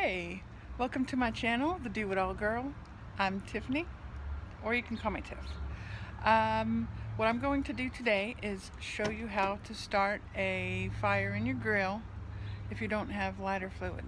Hey, welcome to my channel, The Do It All Girl. I'm Tiffany, or you can call me Tiff. What I'm going to do today is show you how to start a fire in your grill if you don't have lighter fluid.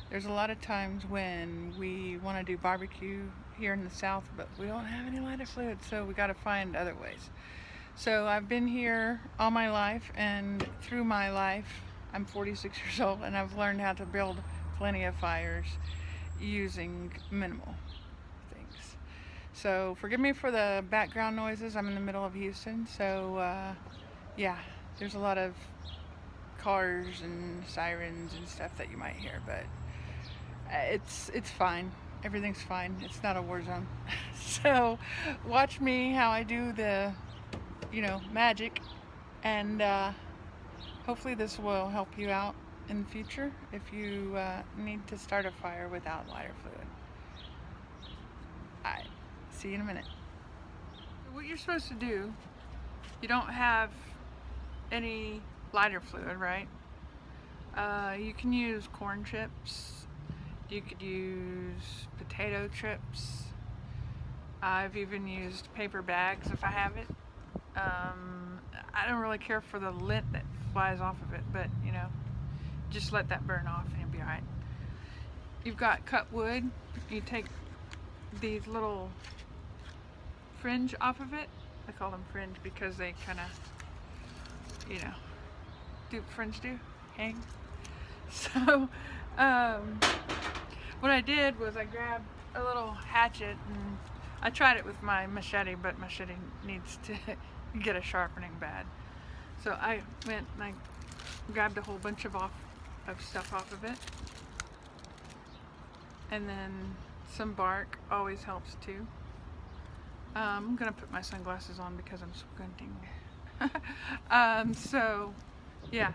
There's a lot of times when we want to do barbecue here in the South, but we don't have any lighter fluid, so we got to find other ways. So I've been here all my life, and through my life, I'm 46 years old, and I've learned how to build plenty of fires using minimal things. So forgive me for the background noises. I'm in the middle of Houston, so yeah, there's a lot of cars and sirens and stuff that you might hear, but it's fine. Everything's fine. It's not a war zone. So watch me how I do the magic, and hopefully this will help you out in the future if you need to start a fire without lighter fluid. Alright, see you in a minute. What you're supposed to do, you don't have any lighter fluid, right? You can use corn chips, you could use potato chips, I've even used paper bags if I have it. I don't really care for the lint that flies off of it, but just let that burn off and you'll be alright. You've got cut wood. You take these little fringe off of it. I call them fringe because they kind of, do fringe do, hang. So, what I did was I grabbed a little hatchet, and I tried it with my machete, but machete needs to get a sharpening bad. So I went and I grabbed a whole bunch of stuff off of it, and then some bark always helps too. I'm gonna put my sunglasses on because I'm squinting. So yeah,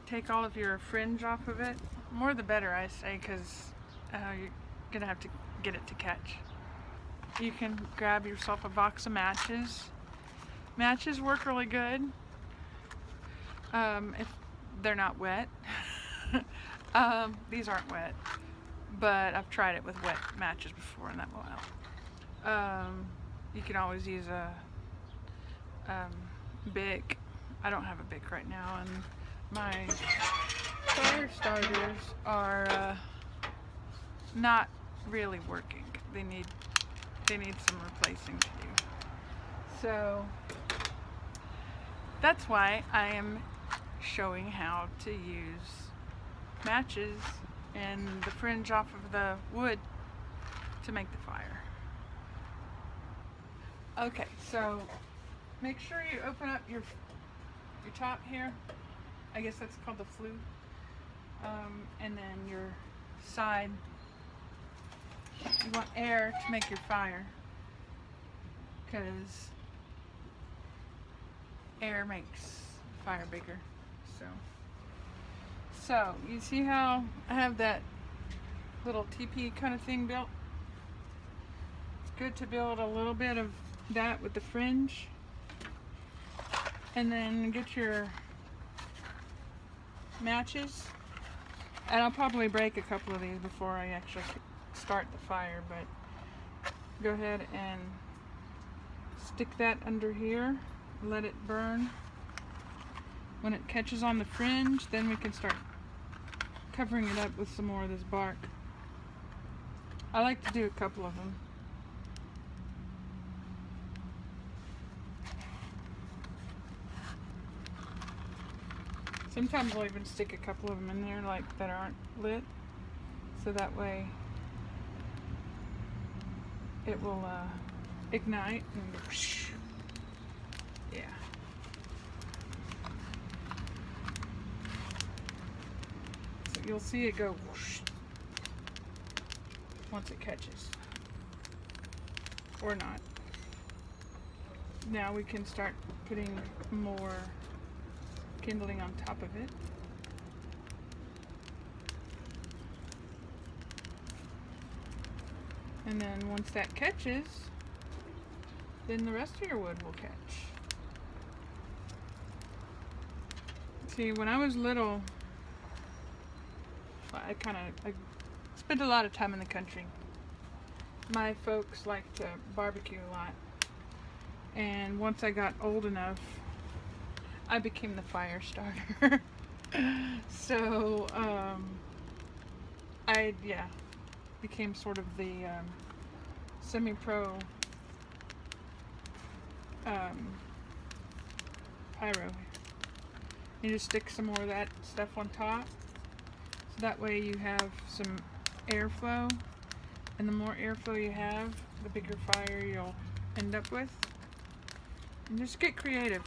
take all of your fringe off of it. More the better, I say, because you're gonna have to get it to catch. You can grab yourself a box of matches. Matches work really good if they're not wet. These aren't wet, but I've tried it with wet matches before, and that will help. You can always use a Bic. I don't have a Bic right now, and my fire starters are not really working. They need some replacing to do. So that's why I am showing how to use matches and the fringe off of the wood to make the fire. Okay, so make sure you open up your top here. I guess that's called the flue. And then your side. You want air to make your fire, because air makes fire bigger. So you see how I have that little teepee kind of thing built? It's good to build a little bit of that with the fringe, and then get your matches. And I'll probably break a couple of these before I actually start the fire, but go ahead and stick that under here, let it burn. When it catches on the fringe, then we can start covering it up with some more of this bark. I like to do a couple of them. Sometimes I'll even stick a couple of them in there like that aren't lit, so that way it will ignite and whoosh. Yeah. So you'll see it go whoosh once it catches, or not. Now we can start putting more kindling on top of it. And then once that catches, then the rest of your wood will catch. See, when I was little, I spent a lot of time in the country. My folks like to barbecue a lot. And once I got old enough, I became the fire starter. So, I became sort of the semi-pro pyro. You just stick some more of that stuff on top, so that way you have some airflow, and the more airflow you have, the bigger fire you'll end up with. And just get creative.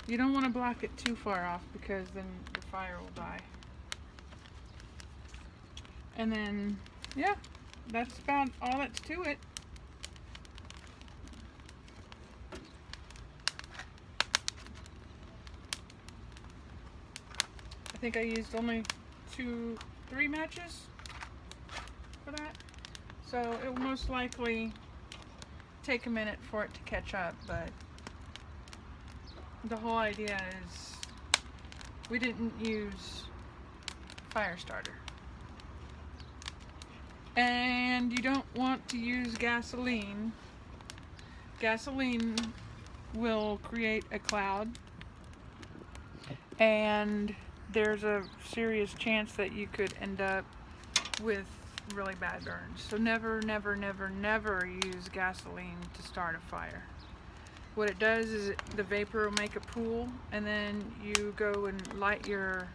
You don't want to block it too far off, because then your fire will die. And then, yeah, that's about all that's to it. I think I used only 3 matches for that. So it will most likely take a minute for it to catch up, but the whole idea is we didn't use fire starter. And you don't want to use gasoline. Gasoline will create a cloud, and there's a serious chance that you could end up with really bad burns. So never, never, never, never use gasoline to start a fire. What it does is the vapor will make a pool, and then you go and light your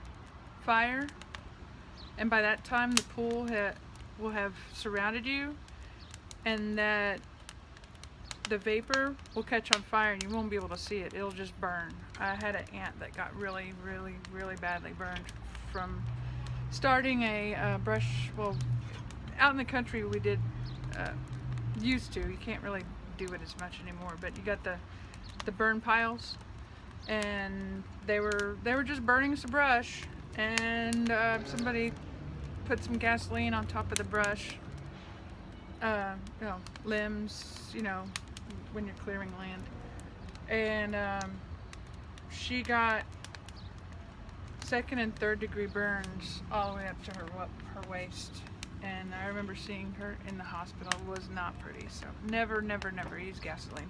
fire, and by that time the pool will have surrounded you, and that the vapor will catch on fire and you won't be able to see it. It'll just burn. I had an aunt that got really, really, really badly burned from starting a brush. Well, out in the country we did used to. You can't really do it as much anymore, but you got the burn piles, and they were just burning some brush, and somebody put some gasoline on top of the brush, limbs, when you're clearing land, and she got 2nd and 3rd degree burns all the way up to her waist, and I remember seeing her in the hospital. It was not pretty. So never, never, never use gasoline.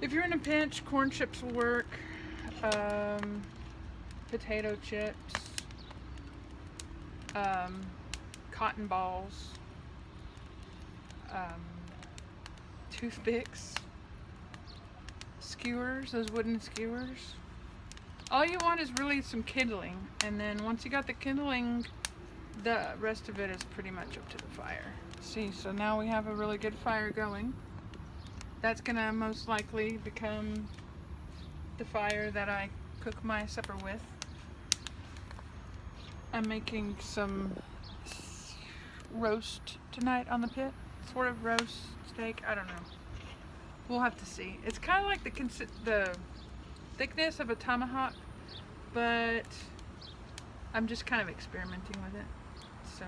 If you're in a pinch, corn chips will work, potato chips, cotton balls, toothpicks, skewers, those wooden skewers. All you want is really some kindling, and then once you got the kindling, the rest of it is pretty much up to the fire. See, so now we have a really good fire going. That's gonna most likely become the fire that I cook my supper with. I'm making some roast tonight on the pit, sort of roast steak. I don't know. We'll have to see. It's kind of like the thickness of a tomahawk, but I'm just kind of experimenting with it. So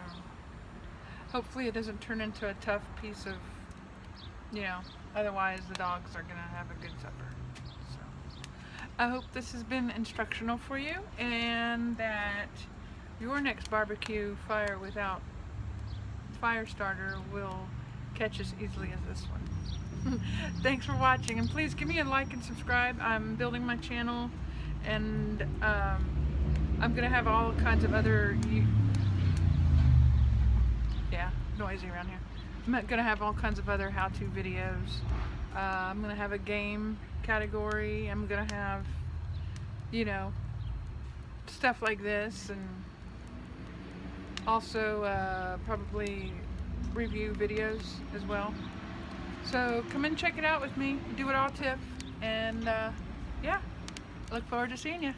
hopefully it doesn't turn into a tough piece of, otherwise the dogs are gonna have a good supper. So I hope this has been instructional for you, and that your next barbecue fire without fire starter will catch as easily as this one. Thanks for watching, and please give me a like and subscribe. I'm building my channel, and I'm gonna have all kinds of other noisy around here. I'm gonna have all kinds of other how-to videos. I'm gonna have a game category. I'm gonna have stuff like this, and also probably review videos as well. So come and check it out with me. Do it all, Tiff. And yeah, I look forward to seeing you.